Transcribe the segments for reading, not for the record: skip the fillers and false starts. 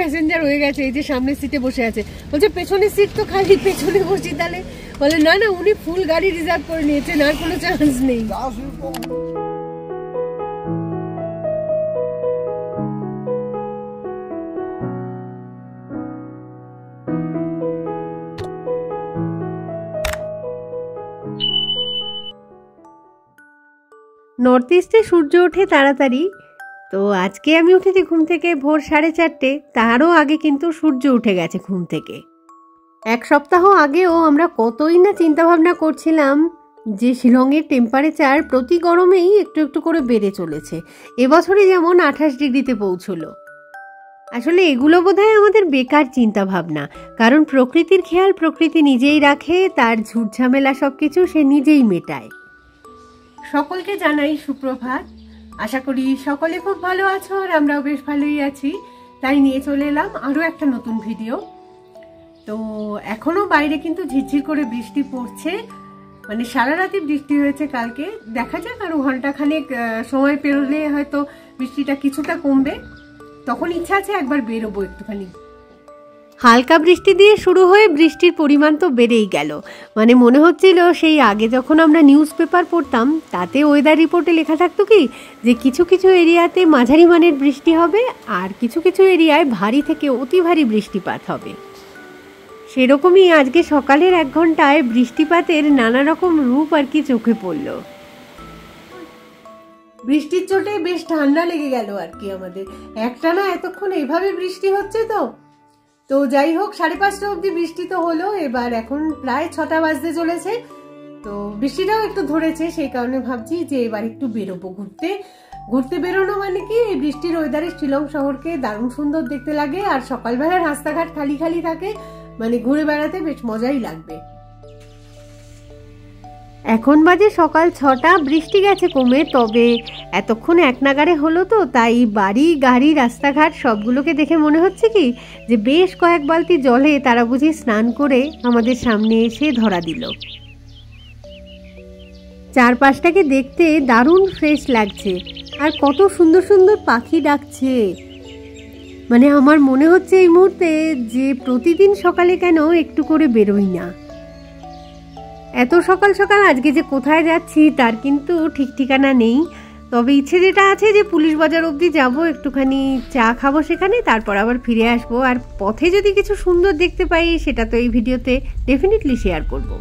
Passenger হয়ে গেছে, এই যে সামনের সিটে বসে আছে। বলছে পেছনের সিট তো খালি, পেছনে বসি তাহলে। বলে না না, উনি ফুল গাড়ি রিজার্ভ করে নিয়েছেন, আর কোনো চান্স নেই। নর্থ ইস্টে সূর্য ওঠে তাড়াতাড়ি, তো আজকে আমি উঠেছি ঘুম থেকে ভোর 4:30, তারও আগে কিন্তু সূর্য উঠে গেছে ঘুম থেকে। এক সপ্তাহ আগেও আমরা কতই না চিন্তা ভাবনা করছিলাম যে শিলংয়ের টেম্পারেচার প্রতি গরমেই একটু একটু করে বেড়ে চলেছে, এবছরে যেমন 28 ডিগ্রিতে পৌঁছলো। আসলে এগুলো বোধহয় আমাদের বেকার চিন্তা ভাবনা, কারণ প্রকৃতির খেয়াল প্রকৃতি নিজেই রাখে, তার ঝুটঝামেলা সবকিছু সে নিজেই মেটায়। সকলকে জানাই সুপ্রভাত, আশা করি সকলে খুব ভালো আছো, আর আমরাও বেশ ভালোই আছি। তাই নিয়ে চলে এলাম আরও একটা নতুন ভিডিও। তো এখনো বাইরে কিন্তু ঝিরঝির করে বৃষ্টি পড়ছে, মানে সারা রাতি বৃষ্টি হয়েছে কালকে। দেখা যাক আরো ঘন্টাখানেক সময় পেরোলে হয়তো বৃষ্টিটা কিছুটা কমবে, তখন ইচ্ছা আছে একবার বেরোবো একটুখানি। হালকা বৃষ্টি দিয়ে শুরু হয়ে বৃষ্টির পরিমাণ তো বেড়েই গেল, মানে মনে হচ্ছিল সেই আগে যখন আমরা নিউজ পেপার পড়তাম তাতে ওয়েদার রিপোর্টে লেখা থাকতো কি যে কিছু কিছু এরিয়াতে মাঝারি মানের বৃষ্টি হবে, আর কিছু কিছু এরিয়ায় ভারী থেকে অতি ভারী বৃষ্টিপাত হবে। সেরকমই আজকে সকালের 1 ঘন্টায় বৃষ্টিপাতের নানা রকম রূপ আর কি চোখে পড়ল। বৃষ্টির চোটে বেশ ঠান্ডা লেগে গেল আর কি আমাদের, একটানা এতক্ষণ এইভাবে বৃষ্টি হচ্ছে। তো যাই হোক, 5:30 অবধি বৃষ্টি তো হলো, এবার এখন প্রায় 6টা বাজতে চলেছে। তো বৃষ্টিটাও একটু ধরেছে, সেই কারণে ভাবছি যে এবার একটু বেরোবো ঘুরতে বেরোনো, মানে কি এই বৃষ্টির ওয়েদারে শিলং শহরকে দারুণ সুন্দর দেখতে লাগে, আর সকালবেলা রাস্তাঘাট খালি খালি থাকে, মানে ঘুরে বেড়াতে বেশ মজাই লাগবে। এখন বাজে সকাল 6টা, বৃষ্টি গেছে কমে, তবে এতক্ষণ এক নাগারে হলো তো, তাই বাড়ি গাড়ি রাস্তাঘাট সবগুলোকে দেখে মনে হচ্ছে কি যে বেশ কয়েক বালতি জলে তারা বুঝি স্নান করে আমাদের সামনে এসে ধরা দিল। চারপাশটাকে দেখতে দারুণ ফ্রেশ লাগছে, আর কত সুন্দর সুন্দর পাখি ডাকছে। মানে আমার মনে হচ্ছে এই মুহূর্তে যে প্রতিদিন সকালে কেন একটু করে বেরোই না। এত সকাল সকাল আজকে যে কোথায় যাচ্ছি তার কিন্তু ঠিক ঠিকানা নেই, তবে ইচ্ছে যেটা আছে যে পুলিশ বাজার অবধি যাব, একটুখানি চা খাবো সেখানে, তারপর আবার ফিরে আসবো। আর পথে যদি কিছু সুন্দর দেখতে পাই সেটা তো এই ভিডিওতে ডেফিনেটলি শেয়ার করবো।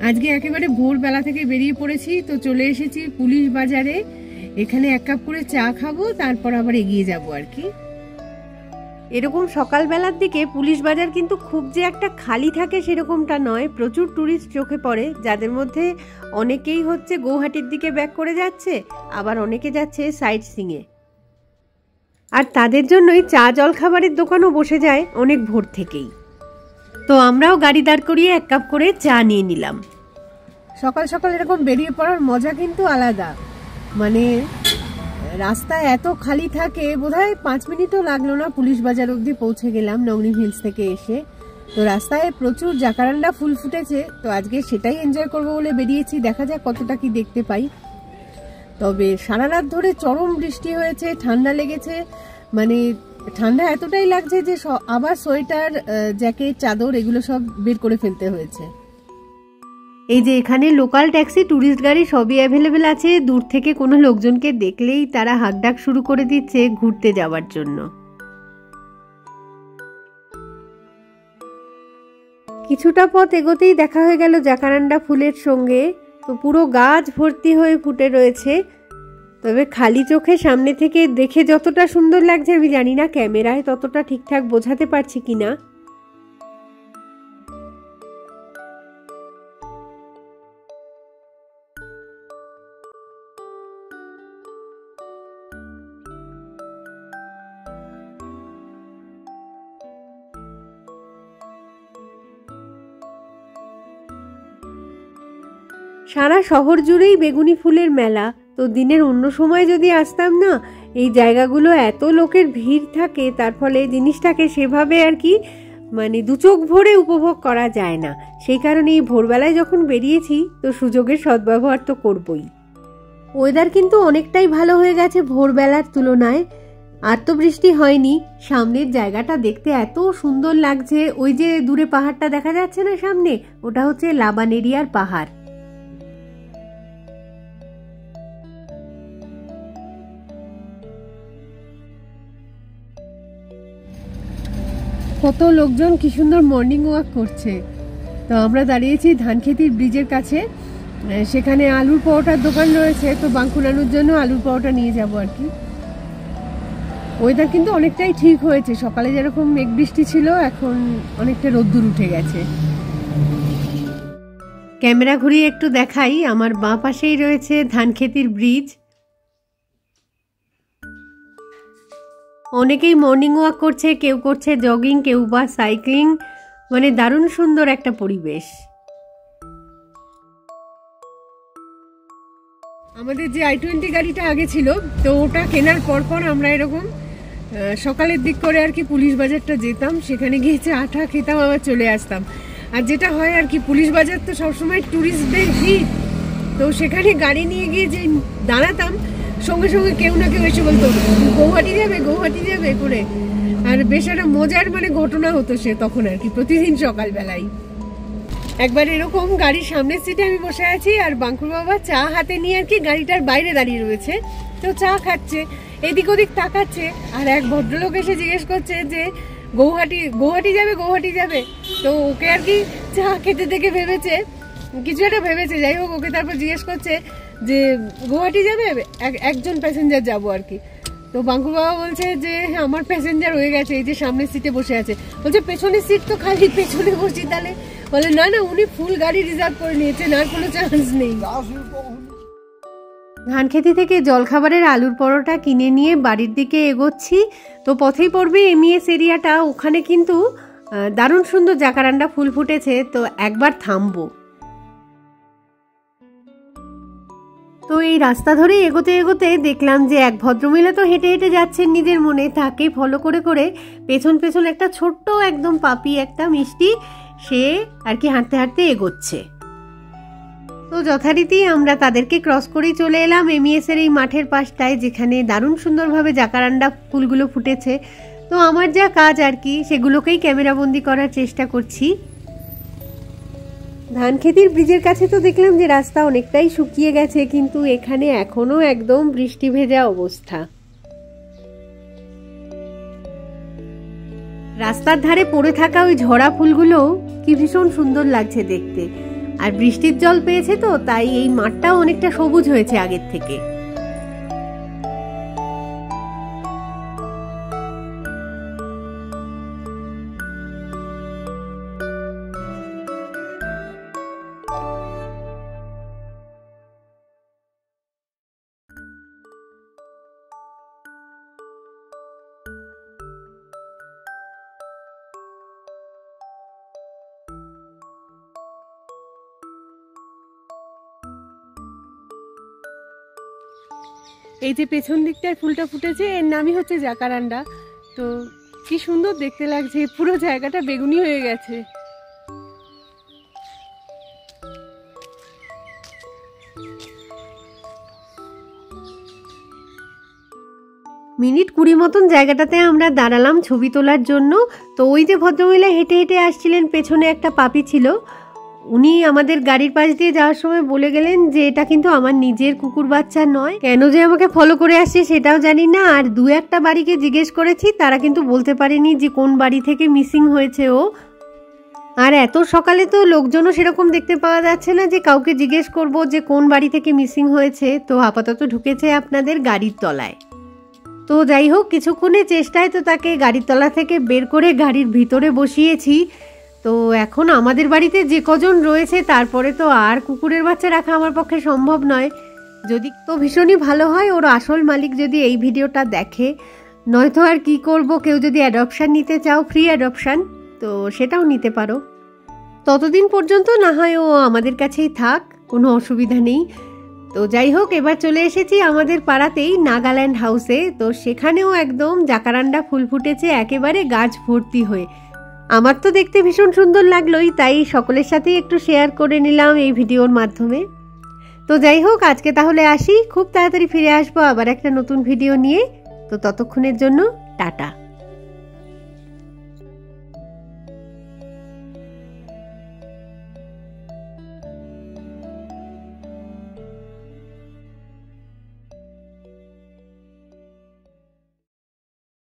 আজকে একেবারে ভোরবেলা থেকে বেরিয়ে পড়েছি, তো চলে এসেছি পুলিশ বাজারে। এখানে 1 কাপ করে চা খাবো, তারপর আবার এগিয়ে যাব আর কি। এরকম সকালবেলার দিকে পুলিশ বাজার কিন্তু খুব যে একটা খালি থাকে সেরকমটা নয়, প্রচুর টুরিস্ট চোখে পড়ে, যাদের মধ্যে অনেকেই হচ্ছে গৌহাটির দিকে ব্যাক করে যাচ্ছে, আবার অনেকে যাচ্ছে সাইট সিংয়ে। আর তাদের জন্যই চা জল খাবারের দোকানও বসে যায় অনেক ভোর থেকেই। তো আমরাও গাড়ি দাঁড় করিয়ে 1 কাপ করে চা নিয়ে নিলাম। সকাল সকাল এরকম বেরিয়ে পড়ার মজা কিন্তু আলাদা, মানে রাস্তায় এত খালি থাকে, বোধহয় 5 মিনিটও লাগলো না পুলিশ বাজার অবধি পৌঁছে গেলাম নংরিং হিলস থেকে এসে। তো রাস্তায় প্রচুর জাকারান্ডা ফুল ফুটেছে, তো আজকে সেটাই এনজয় করবো বলে বেরিয়েছি, দেখা যাক কতটা কি দেখতে পাই। তবে সারা রাত ধরে চরম বৃষ্টি হয়েছে, ঠান্ডা লেগেছে, মানে ঠান্ডা এতটাই লাগছে যে আবার সোয়েটার জ্যাকেট চাদর এগুলো সব বের করে ফেলতে হয়েছে। এই যে এখানে লোকাল ট্যাক্সি ট্যুরিস্ট গাড়ি সবই অ্যাভেলেবেল আছে, দূর থেকে কোনো লোকজনকে দেখলেই তারা হাঁকডাক শুরু করে দিচ্ছে ঘুরতে যাওয়ার জন্য। কিছুটা পথ এগোতেই দেখা হয়ে গেল জাকারান্ডা ফুলের সঙ্গে, তো পুরো গাছ ভর্তি হয়ে ফুটে রয়েছে। তবে খালি চোখে সামনে থেকে দেখে যতটা সুন্দর লাগছে আমি জানি না ক্যামেরায় ততটা ঠিকঠাক বোঝাতে পারছি কিনা। সারা শহর জুড়েই বেগুনি ফুলের মেলা। তো দিনের অন্য সময় যদি আসতাম না, এই জায়গাগুলো এত লোকের ভিড় থাকে, তার ফলে জিনিসটাকে সেভাবে আর কি মানে দু চোখ ভরে উপভোগ করা যায় না। সেই কারণে এই ভোরবেলায় যখন বেরিয়েছি তো সুযোগের সদ্ব্যবহার তো করবই। ওয়েদার কিন্তু অনেকটাই ভালো হয়ে গেছে ভোরবেলার তুলনায়। আর তো বৃষ্টি হয়নি। সামনের জায়গাটা দেখতে এত সুন্দর লাগছে। ওই যে দূরে পাহাড়টা দেখা যাচ্ছে না সামনে, ওটা হচ্ছে লাবানেরিয়ার পাহাড়। কত লোকজন কি সুন্দর মর্নিং ওয়াক করছে। তো আমরা দাঁড়িয়েছি ধানক্ষেতির ব্রিজের কাছে। সেখানে আলুর পরোটার দোকান রয়েছে, তো বাঙ্কুনানুর জন্য আলুর পরোটা নিয়ে যাব আর কি। ওয়েদার কিন্তু অনেকটাই ঠিক হয়েছে। সকালে যেরকম মেঘ বৃষ্টি ছিল, এখন অনেকটা রোদ্দুর উঠে গেছে। ক্যামেরা ঘুরিয়ে একটু দেখাই, আমার বাঁ পাশেই রয়েছে ধানক্ষেতির ব্রিজ। অনেকেই মর্নিং ওয়াক করছে, কেউ করছে জগিং, কেউ বা সাইক্লিং। মানে দারুণ সুন্দর একটা পরিবেশ। আমাদের যে i20 গাড়িটা আগে ছিল, তো ওটা কেনার পর আমরা এরকম সকালের দিক করে আর কি পুলিশ বাজারটা যেতাম, সেখানে গিয়ে আটা খেতাম, আবার চলে আসতাম। আর যেটা হয় আর কি, পুলিশ বাজার তো সবসময় ট্যুরিস্টদের ভিড়, তো সেখানে গাড়ি নিয়ে গিয়ে যে দাঁড়াতাম, সঙ্গে সঙ্গে কেউ না কেউ এসে বলতো গৌহাটি যাবে, গৌহাটি যাবে করে। আর বেশ একটা মজার মানে ঘটনা হতো সে তখন আর কি, প্রতিদিন সকালবেলায়। একবার এরকম গাড়ির সামনের সিটে আমি বসে আছি, আর বাঙ্কুর বাবা চা হাতে নিয়ে আর কি গাড়িটার বাইরে দাঁড়িয়ে রয়েছে। তো চা খাচ্ছে, এদিক ওদিক তাকাচ্ছে, আর এক ভদ্রলোক এসে জিজ্ঞেস করছে যে গৌহাটি যাবে, গৌহাটি যাবে। তো ওকে আর কি চা খেতে দেখে ভেবেছে কিছু একটা ভেবেছে, যাই হোক ওকে তারপর জিজ্ঞেস করছে যে গৌহাটি যাবে, একজন প্যাসেঞ্জার যাবো আর কি। তো বাঙ্কুর বাবা বলছে যে আমার প্যাসেঞ্জার হয়ে গেছে, এই যে সামনের সিটে বসে আছে। বলছে পেছনের সিট তো খালি, পেছনে বসি তাহলে। বলে না না, উনি ফুল গাড়ি রিজার্ভ করে নিয়েছেন, আর কোনো চান্স নেই। ধানক্ষেতি থেকে জলখাবারের আলুর পরোটা কিনে নিয়ে বাড়ির দিকে এগোচ্ছি। তো পথেই পড়বে এমইএস এরিয়াটা, ওখানে কিন্তু দারুণ সুন্দর জাকারান্ডা ফুল ফুটেছে, তো একবার থামবো। তো এই রাস্তা ধরে এগোতে এগোতে দেখলাম যে এক ভদ্রমহিলা তো হেঁটে হেঁটে যাচ্ছেন নিজের মনে, তাকে ফলো করে করে পেছন পেছন একটা ছোট্ট একদম পাপি একটা মিষ্টি সে আর কি হাঁটতে হাঁটতে এগোচ্ছে। তো যথারীতি আমরা তাদেরকে ক্রস করেই চলে এলাম এমইএস এর এই মাঠের পাশটায়, যেখানে দারুণ সুন্দরভাবে জাকারান্ডা ফুলগুলো ফুটেছে। তো আমার যা কাজ আর কি, সেগুলোকেই ক্যামেরাবন্দি করার চেষ্টা করছি। ধানক্ষেতির ব্রিজের কাছে তো দেখলাম যে রাস্তা অনেকটাই শুকিয়ে গেছে, কিন্তু এখানে এখনো একদম বৃষ্টি ভেজা অবস্থা। রাস্তার ধারে পড়ে থাকা ওই ঝরা ফুলগুলো কি ভীষণ সুন্দর লাগছে দেখতে। আর বৃষ্টির জল পেয়েছে তো, তাই এই মাঠটাও অনেকটা সবুজ হয়েছে আগের থেকে। এই যে পেছন দিকটায় ফুলটা ফুটেছে, এর নামই হচ্ছে জাকারান্ডা। তো কি সুন্দর দেখতে লাগছে, পুরো জায়গাটা বেগুনি হয়ে গেছে। মিনিট 20 মতন জায়গাটাতে আমরা দাঁড়ালাম ছবি তোলার জন্য। তো ওই যে ভদ্রমহিলা হেঁটে হেঁটে আসছিলেন, পেছনে একটা পাপি ছিল, উনি আমাদের গাড়ির পাশ দিয়ে যাওয়ার সময় বলে গেলেন যে এটা কিন্তু আমার নিজের কুকুর বাচ্চা নয়। কেন যে আমাকে ফলো করে আসছে সেটাও জানি না। আর দু একটা বাড়িকে জিজ্ঞেস করেছি, তারা কিন্তু বলতে পারেনি যে কোন বাড়ি থেকে মিসিং হয়েছে ও। আর এত সকালে তো লোকজনও সেরকম দেখতে পাওয়া যাচ্ছে না যে কাউকে জিজ্ঞেস করব যে কোন বাড়ি থেকে মিসিং হয়েছে। তো আপাতত ঢুকেছে আপনাদের গাড়ির তলায়। তো যাই হোক, কিছুক্ষণের চেষ্টায় তো তাকে গাড়ির তলা থেকে বের করে গাড়ির ভিতরে বসিয়েছি। তো এখন আমাদের বাড়িতে যে কজন রয়েছে তারপরে তো আর কুকুরের বাচ্চা রাখা আমার পক্ষে সম্ভব নয়। যদি তো ভীষণই ভালো হয় ওর আসল মালিক যদি এই ভিডিওটা দেখে, নয়তো আর কি করব, কেউ যদি অ্যাডপশান নিতে চাও, ফ্রি অ্যাডপশান, তো সেটাও নিতে পারো। ততদিন পর্যন্ত না হয় ও আমাদের কাছেই থাক, কোনো অসুবিধা নেই। তো যাই হোক, এবার চলে এসেছি আমাদের পাড়াতেই নাগাল্যান্ড হাউসে। তো সেখানেও একদম জাকারান্ডা ফুল ফুটেছে একেবারে গাছ ভর্তি হয়ে। আমার তো দেখতে ভীষণ সুন্দর লাগলোই, তাই সকলের সাথেই একটু শেয়ার করে নিলাম এই ভিডিওর মাধ্যমে। তো যাই হোক, আজকে তাহলে আসি, খুব তাড়াতাড়ি ফিরে আসবো আবার একটা নতুন ভিডিও নিয়ে। তো ততক্ষণের জন্য টাটা।